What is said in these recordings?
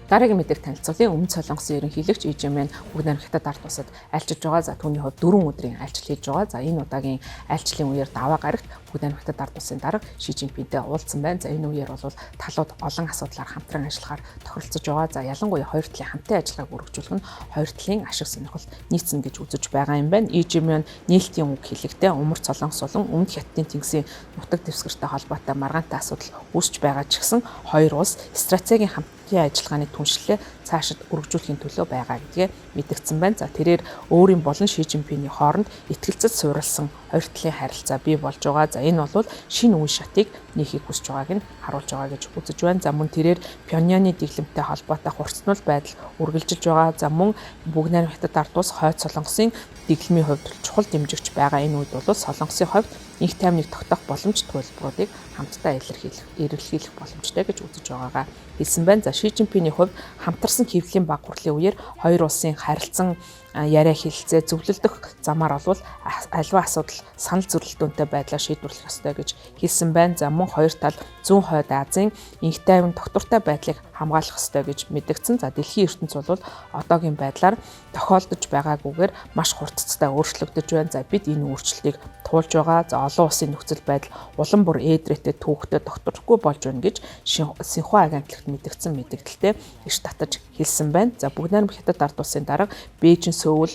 Дараагийн мэдээг танилцуулъя. Өмнөд Солонгосын ерөнхийлөгч Ижимэн бүгд найрамд хятад ард улсад айлчилж байгаа. За түүний хувьд 4 өдрийн айлчлал хийж байгаа. За энэ удаагийн айлчлалын үеэр даваа гарагт бүгд найрамд хятад ард улсын дарга Ши Жинпинтэй уулзсан байна. За энэ үеэр бол талууд олон асуудлаар хамтран ажиллахаар тохиролцож байгаа. За ялангуяа хоёр талын хамтын ажиллагааг өргөжүүлэх нь хоёр талын ашиг сонирхол нийцнэ гэж үзэж байгаа юм байна. Ижимэн нээлтийн үг хэлэхдээ Умард Солонгос болон Өмнөд Хятадын тэнгисийн нутаг дэвсгэртэй холбоотой маргаантай асуудал үүсч байгаа ч гэсэн хоёр улс стратегийн хамтын ажиллагааны түншлэлээ цаашид өргөжүүлэхийн төлөө байгаа гэдгээ мэдгдсэн байна. За тэрээр өөрийн болон Ши Жинпиний хооронд итгэлцэж суурилсан хоёр талын харилцаа бий болж байгаа. За энэ бол шинэ үе шатыг нээхийг хүсэж байгааг нь харуулж байгаа гэж үзэж байна. За мөн тэрээр Пхеньяны дэглэмтэй холбоотой хурцнуул байдал үргэлжилж байгаа. За мөн бүгд найрамд хятад ард улс хойд Солонгосын дэглэмийн хувьд чухал дэмжигч байгаа. Энэ үед бол Солонгосын хувьд инх тайвныг тогтоох боломж төлбөрүүдийг хамтдаа эрэлхийлэх боломжтой гэж үзэж байгаагаа хэлсэн байна. За Ши Жинпиний хувьд хамтарсан хэвлэлийн баг хурлын үеэр хоёр улсын харилцан яриа хэлэлцээ зөвлөлдөх замаар олвол альва асуудал санал зөрөлдөөнтэй байдлаар шийдвэрлэх ёстой гэж хэлсэн байна. За мөн хоёр тал зүүн хойд Азийн инх тайван тогтвортой байдлыг хамгаалах ёстой гэж мэдгдсэн. За дэлхийн ертөнц бол одоогийн байдлаар тохиолдож байгаагүйгээр маш хурцтай өөрчлөгдөж байна. За бид энэ өөрчлөлтийг туулж байгаа. За олон улсын нөхцөл байдал улам бүр ээдрээтэй түүхтэй докторгүй болж байна гэж Синхуа агентлагт мэдгдсэн мэдээлэлтэй иш татаж хэлсэн байна. За бүгд найрамд хятад ард улсын дарга Бээжин Сөүл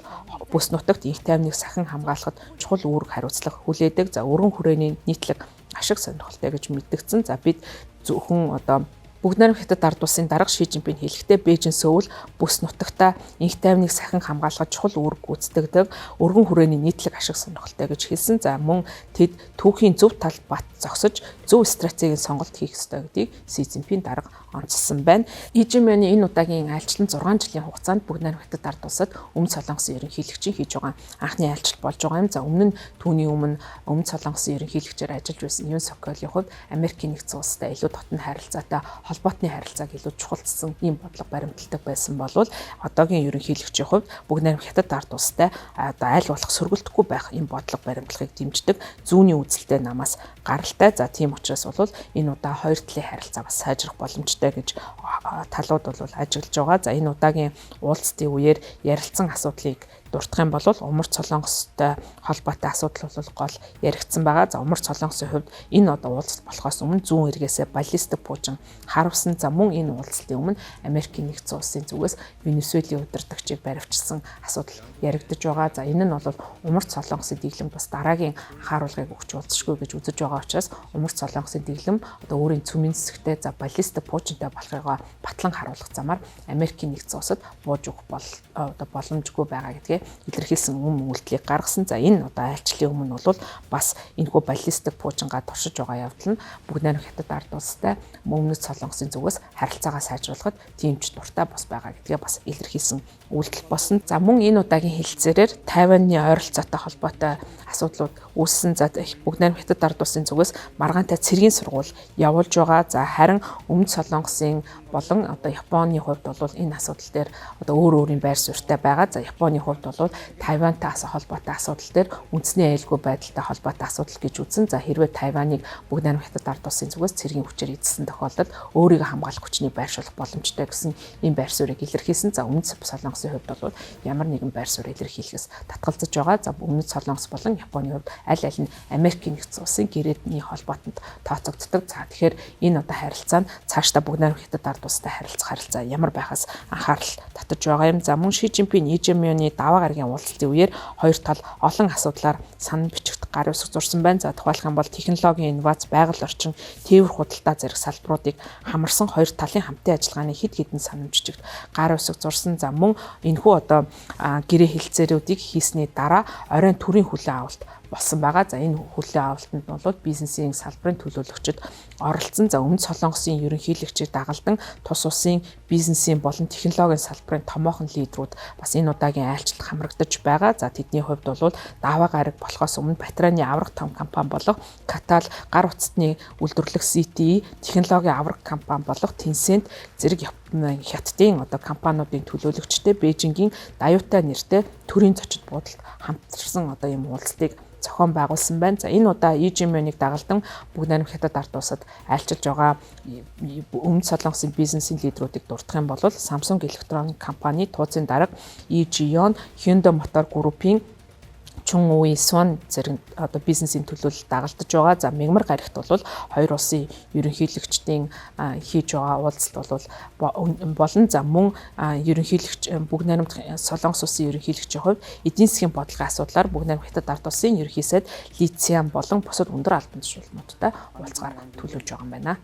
бүс нутагт инх тайвныг сахин хамгаалахад чухал үүрэг хариуцлага хүлээдэг. За өргөн хүрээний нийтлэг ашиг сонирхолтой гэж мэдгдсэн. За бид зөвхөн бүгд найрамд хятад ард улсын дарга Ши Жинпин хэлэхдээ Бээжин Сөүл бүс нутагта инх тайвныг сахин хамгаалахад чухал үүрэг гүйцэтгэдэг өргөн хүрээний нийтлэг ашиг сонирхолтой гэж хэлсэн. За мөн тэд түүхийн зөв талд бат зогсож зөв стратегийн сонголт хийх ёстой гэдгийг Ши Жинпин дарга онцлсан байна. Ижимэний энэ удаагийн айлчлал 6 жилийн хугацаанд бүгд найрамд хятад ард улсад Өмнөд Солонгосын ерөнхийлөгчийн хийж байгаа анхны айлчлал болж байгаа юм. За түүний өмнө Өмнөд Солонгосын ерөнхийлөгчээр ажиллаж байсан Юн Сокёлын хувьд Америкийн нэгдсэн улстай илүү дотн харилцаатай холбоотны харилцааг илүү чухалчилсан ийм бодлого баримталдаг байсан болвол одоогийн ерөнхийлөгчийн хувьд бүгд найрамд хятад ард улстай аль болох сөргөлдөхгүй байх ийм бодлого баримтлагыг дэмждэг зүүнний үзэлтэй намаас гаралтай. За тийм учраас бол энэ удаа хоёр талын харилцаа бас сайжрах боломжтой гэж талууд бол ажиглаж байгаа. За энэ удаагийн уулзалтын үеэр ярилцсан асуудлыг дурдах юм бол Умард Солонгостой холбоотой асуудал бол гол яригдсан байгаа. За Умард Солонгосын хувьд энэ уулзалт болохоос өмнө зүүн эргээсээ баллистик пуужин харуулсан. За мөн энэ уулзалтын өмнө Америкийн нэгдсэн улсын зүгээс Венесуэлийн удирдагчийг баривчилсан асуудал яригдж байгаа. За энэ нь бол Умард Солонгосын дэглэмд бас дараагийн анхааруулгыг өгч болзошгүй гэж үзэж байгаа учраас Умард Солонгосын дэглэм өөрийн цөмийн зэсэгтэй баллистик пуужинтай болохыг батлан харуулах замаар Америкийн нэгдсэн улсад бууж өгөх боломжгүй байгаа гэдгээ илэрхийлсэн үйлдэлийг гаргасан. За энэ айлчлалын өмнө бол бас энэхүү баллистик пуужингаа туршиж байгаа явдал нь бүгд найрамд хятад ард улстай Өмнөд Солонгосын зүгээс харилцаагаа сайжруулахад тимч дуртай бас байгаа гэдгээ бас илэрхийлсэн үйлдэл болсон. За мөн энэ удаагийн хэлэлцээрээр Тайваны ойролцоотой холбоотой асуудлууд үүссэн. За бүгд найрамд хятад ард улсын зүгээс маргаантай цэргийн сургууль явуулж байгаа. За харин Өмнөд Солонгосын болон Японы хувьд бол энэ асуудал дээр өөр өөрийн байр суурьтай байгаа. За Японы хувьд бол Тайвантай холбоотой асуудал дээр үндэсний аюулгүй байдалтай холбоотой асуудал гэж үзнэ. За хэрвээ Тайваныг бүгд найрамд хятад ард улсын зүгээс цэргийн хүчээр эзэлсэн тохиолдолд өөрийгөө хамгаалах хүчнийг байршуулах боломжтой гэсэн ийм байр суурийг илэрхийлсэн. За Өмнөд Солонгосын хувьд бол ямар нэгэн байр суурь илэрхийлэхээс татгалзаж байгаа. За Өмнөд Солонгос болон Японы хувьд аль аль нь Америкийн нэгдсэн улсын гэрээний холбоотонд тооцогддог. За тэгэхээр энэ харилцаа нь цаашдаа бүгд найрамд хятад ард улстай харилцаа ямар байхаас анхаарал татаж байгаа юм. За мөн Ши Жинпин Ижимэний даваа гарагийн уулзалтын үеэр хоёр тал олон асуудлаар санал бичигт гар үсэг зурсан байна. За тухайлх юм бол технологийн инновац, байгаль орчин, тээвэр худалдаа зэрэг салбаруудыг хамарсан хоёр талын хамтын ажиллагааны хэд хэдэн санал бичигт гар үсэг зурсан. За мөн энэхүү гэрээ хэлэлцээрүүдийг хийсний дараа оройн төрийн хүлээн авалт болсон байгаа. За энэ хүлээн авалтанд бол бизнесийн салбарын төлөөлөгчид оролцсон. За Өмнөд Солонгосын ерөнхийлөгчийг дагалдан тус улсын бизнесийн болон технологийн салбарын томоохон лидерүүд бас энэ удаагийн айлчлалд хамрагдаж байгаа. За тэдний хувьд бол даваа гараг болохоос өмнө Батраны аврах том компани болох Катал, гар утасны үйлдвэрлэх CTE, технологийн аврах компани болох Tencent зэрэг хятадын компаниудын төлөөлөгчтэй Бээжингийн Даюутай нэртэй төрийн зочид буудалд хамтарсан ийм уулзалтыг зохион байгуулсан байна. За энэ удаа EGM-ыг дагалдан Бүгд найрамд Хятад ард улсад айлчилж байгаа Өмнөд Солонгосын бизнесийн лидерүүдийг дурдах юм бол Samsung Electronics компани тууцын дарга EGM, Hyundai Motor Group-ийн Чун Уи Суан зэрэг одоо бизнесийн төлөөлөлд дагалдаж байгаа. За мягмар гарагт бол хоёр улсын ерөнхийлөгчдийн хийж байгаа уулзалт болон за мөн ерөнхийлөгч Бүгд найрамд Солонгос улсын ерөнхийлөгчийн хувьд эдийн засгийн бодлогын асуудлаар Бүгд найрамд Хятад ард улсын ерөнхий сайд Ли Цзян болон бусад өндөр албан тушаалнуудтай уулзгаар төлөвлөж байгаа юм байна.